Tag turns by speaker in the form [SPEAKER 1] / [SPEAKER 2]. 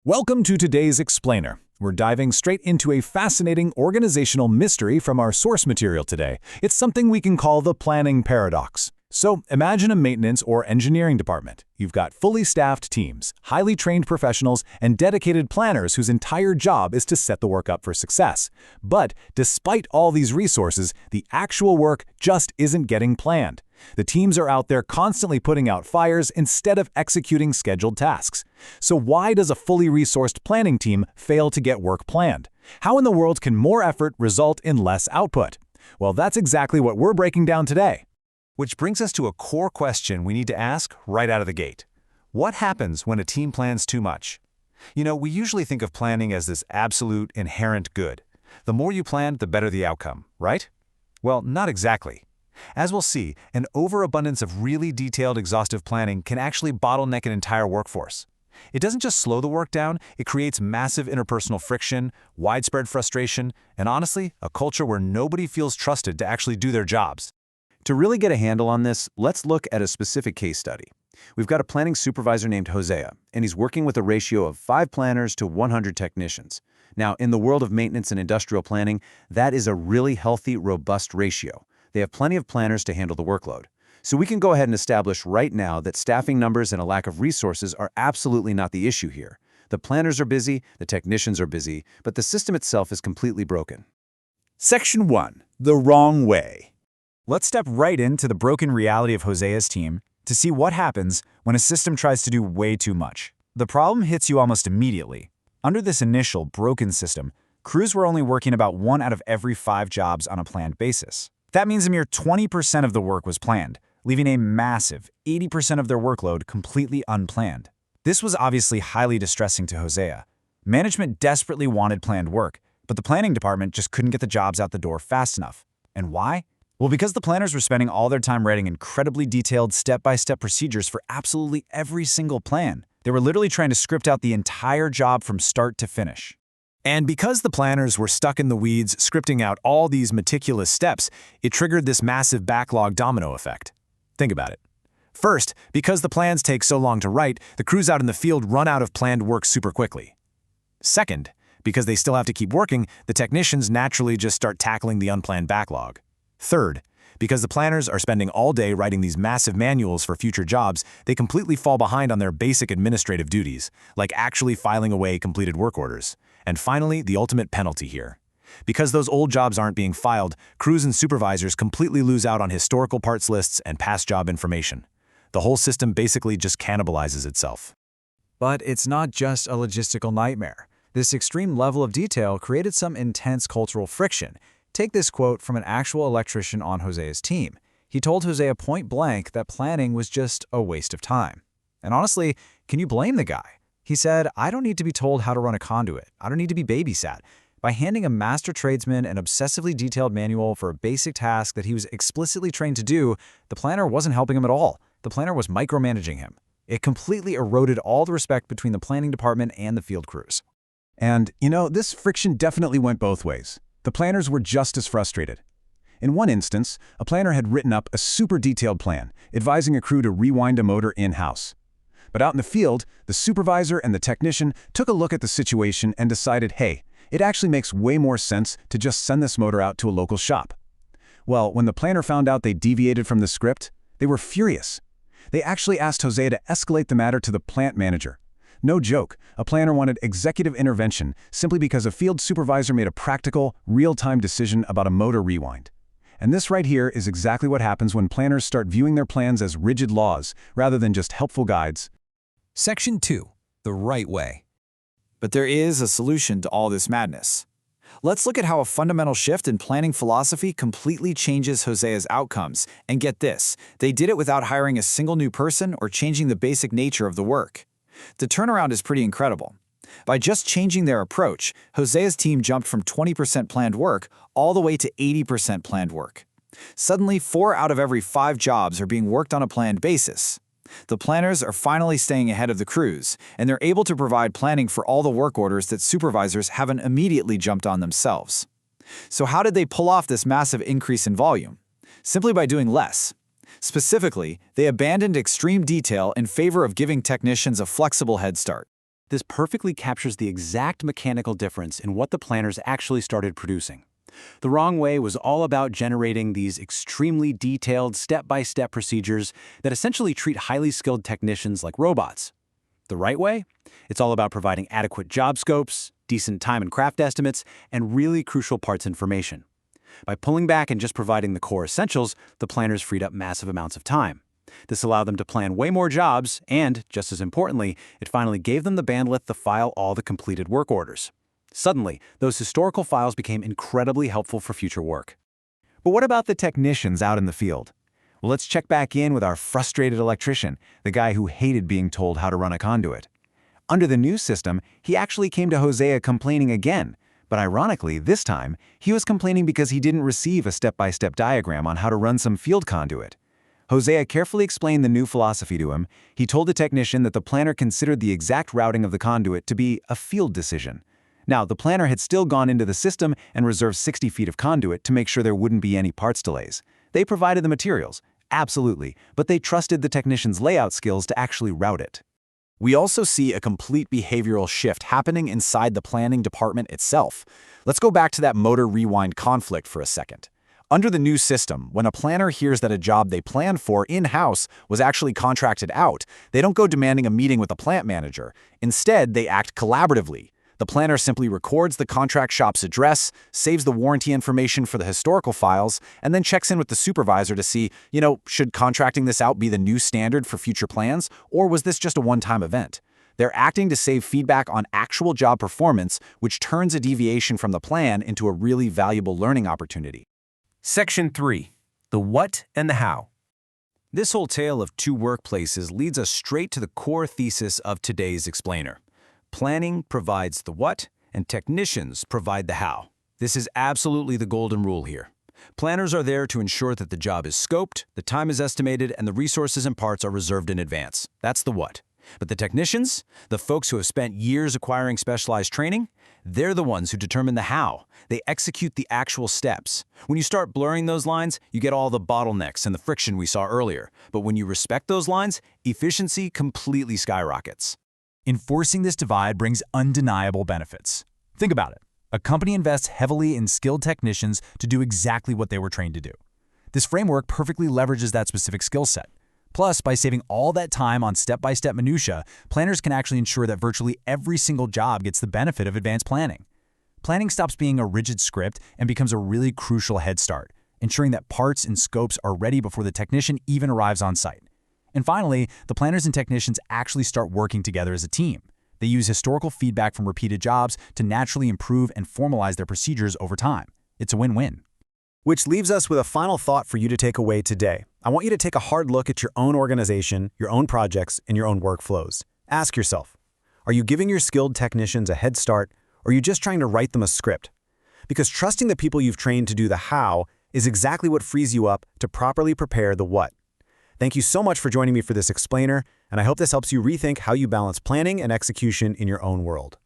[SPEAKER 1] Welcome to today's Explainer. We're diving straight into a fascinating organizational mystery from our source material today. It's something we can call the planning paradox. So imagine a maintenance or engineering department. You've got fully staffed teams, highly trained professionals, and dedicated planners whose entire job is to set the work up for success. But despite all these resources, the actual work just isn't getting planned. The teams are out there constantly putting out fires instead of executing scheduled tasks. So why does a fully resourced planning team fail to get work planned? How in the world can more effort result in less output? Well, that's exactly what we're breaking down today. Which brings us to a core question we need to ask right out of the gate. What happens when a team plans too much? We usually think of planning as this absolute, inherent good. The more you plan, the better the outcome, right? Well, not exactly. As we'll see, an overabundance of really detailed, exhaustive planning can actually bottleneck an entire workforce. It doesn't just slow the work down, it creates massive interpersonal friction, widespread frustration, and honestly, a culture where nobody feels trusted to actually do their jobs. To really get a handle on this, let's look at a specific case study. We've got a planning supervisor named Hosea, and he's working with a ratio of 5 planners to 100 technicians. Now, in the world of maintenance and industrial planning, that is a really healthy, robust ratio. They have plenty of planners to handle the workload. So we can go ahead and establish right now that staffing numbers and a lack of resources are absolutely not the issue here. The planners are busy, the technicians are busy, but the system itself is completely broken.
[SPEAKER 2] Section 1. The wrong way. Let's step right into the broken reality of Hosea's team to see what happens when a system tries to do way too much. The problem hits you almost immediately. Under this initial broken system, crews were only working about 1 out of every 5 jobs on a planned basis. That means a mere 20% of the work was planned, leaving a massive 80% of their workload completely unplanned. This was obviously highly distressing to Hosea. Management desperately wanted planned work, but the planning department just couldn't get the jobs out the door fast enough. And why? Well, because the planners were spending all their time writing incredibly detailed step-by-step procedures for absolutely every single plan. They were literally trying to script out the entire job from start to finish.
[SPEAKER 1] And because the planners were stuck in the weeds scripting out all these meticulous steps, it triggered this massive backlog domino effect. Think about it. First, because the plans take so long to write, the crews out in the field run out of planned work super quickly. Second, because they still have to keep working, the technicians naturally just start tackling the unplanned backlog. Third, because the planners are spending all day writing these massive manuals for future jobs, they completely fall behind on their basic administrative duties, like actually filing away completed work orders. And finally, the ultimate penalty here. Because those old jobs aren't being filed, crews and supervisors completely lose out on historical parts lists and past job information. The whole system basically just cannibalizes itself.
[SPEAKER 2] But it's not just a logistical nightmare. This extreme level of detail created some intense cultural friction. Take this quote from an actual electrician on Hosea's team. He told Hosea point blank that planning was just a waste of time. And honestly, can you blame the guy? He said, "I don't need to be told how to run a conduit. I don't need to be babysat." By handing a master tradesman an obsessively detailed manual for a basic task that he was explicitly trained to do, the planner wasn't helping him at all. The planner was micromanaging him. It completely eroded all the respect between the planning department and the field crews.
[SPEAKER 3] And, this friction definitely went both ways. The planners were just as frustrated. In one instance, a planner had written up a super detailed plan, advising a crew to rewind a motor in-house. But out in the field, the supervisor and the technician took a look at the situation and decided, hey, it actually makes way more sense to just send this motor out to a local shop. Well, when the planner found out they deviated from the script, they were furious. They actually asked Hosea to escalate the matter to the plant manager. No joke, a planner wanted executive intervention simply because a field supervisor made a practical, real-time decision about a motor rewind. And this right here is exactly what happens when planners start viewing their plans as rigid laws rather than just helpful guides.
[SPEAKER 1] Section 2. The right way.
[SPEAKER 2] But there is a solution to all this madness. Let's look at how a fundamental shift in planning philosophy completely changes Hosea's outcomes. And get this, they did it without hiring a single new person or changing the basic nature of the work. The turnaround is pretty incredible. By just changing their approach, Hosea's team jumped from 20% planned work all the way to 80% planned work. Suddenly, 4 out of every 5 jobs are being worked on a planned basis. The planners are finally staying ahead of the crews, and they're able to provide planning for all the work orders that supervisors haven't immediately jumped on themselves. So how did they pull off this massive increase in volume? Simply by doing less. Specifically, they abandoned extreme detail in favor of giving technicians a flexible head start. This perfectly captures the exact mechanical difference in what the planners actually started producing. The wrong way was all about generating these extremely detailed step-by-step procedures that essentially treat highly skilled technicians like robots. The right way? It's all about providing adequate job scopes, decent time and craft estimates, and really crucial parts information. By pulling back and just providing the core essentials, the planners freed up massive amounts of time. This allowed them to plan way more jobs, and, just as importantly, it finally gave them the bandwidth to file all the completed work orders. Suddenly, those historical files became incredibly helpful for future work.
[SPEAKER 3] But what about the technicians out in the field? Well, let's check back in with our frustrated electrician, the guy who hated being told how to run a conduit. Under the new system, he actually came to Hosea complaining again, but ironically, this time, he was complaining because he didn't receive a step-by-step diagram on how to run some field conduit. Hosea carefully explained the new philosophy to him. He told the technician that the planner considered the exact routing of the conduit to be a field decision. Now, the planner had still gone into the system and reserved 60 feet of conduit to make sure there wouldn't be any parts delays. They provided the materials, absolutely, but they trusted the technician's layout skills to actually route it.
[SPEAKER 2] We also see a complete behavioral shift happening inside the planning department itself. Let's go back to that motor rewind conflict for a second. Under the new system, when a planner hears that a job they planned for in-house was actually contracted out, they don't go demanding a meeting with the plant manager. Instead, they act collaboratively. The planner simply records the contract shop's address, saves the warranty information for the historical files, and then checks in with the supervisor to see, should contracting this out be the new standard for future plans, or was this just a one-time event? They're acting to save feedback on actual job performance, which turns a deviation from the plan into a really valuable learning opportunity.
[SPEAKER 4] Section 3. The what and the how.
[SPEAKER 2] This whole tale of two workplaces leads us straight to the core thesis of today's explainer. Planning provides the what, and technicians provide the how. This is absolutely the golden rule here. Planners are there to ensure that the job is scoped, the time is estimated, and the resources and parts are reserved in advance. That's the what. But the technicians, the folks who have spent years acquiring specialized training, they're the ones who determine the how. They execute the actual steps. When you start blurring those lines, you get all the bottlenecks and the friction we saw earlier. But when you respect those lines, efficiency completely skyrockets.
[SPEAKER 1] Enforcing this divide brings undeniable benefits. Think about it. A company invests heavily in skilled technicians to do exactly what they were trained to do. This framework perfectly leverages that specific skill set. Plus, by saving all that time on step-by-step minutia, planners can actually ensure that virtually every single job gets the benefit of advanced planning. Planning stops being a rigid script and becomes a really crucial head start, ensuring that parts and scopes are ready before the technician even arrives on site. And finally, the planners and technicians actually start working together as a team. They use historical feedback from repeated jobs to naturally improve and formalize their procedures over time. It's a win-win.
[SPEAKER 2] Which leaves us with a final thought for you to take away today. I want you to take a hard look at your own organization, your own projects, and your own workflows. Ask yourself, are you giving your skilled technicians a head start, or are you just trying to write them a script? Because trusting the people you've trained to do the how is exactly what frees you up to properly prepare the what. Thank you so much for joining me for this explainer, and I hope this helps you rethink how you balance planning and execution in your own world.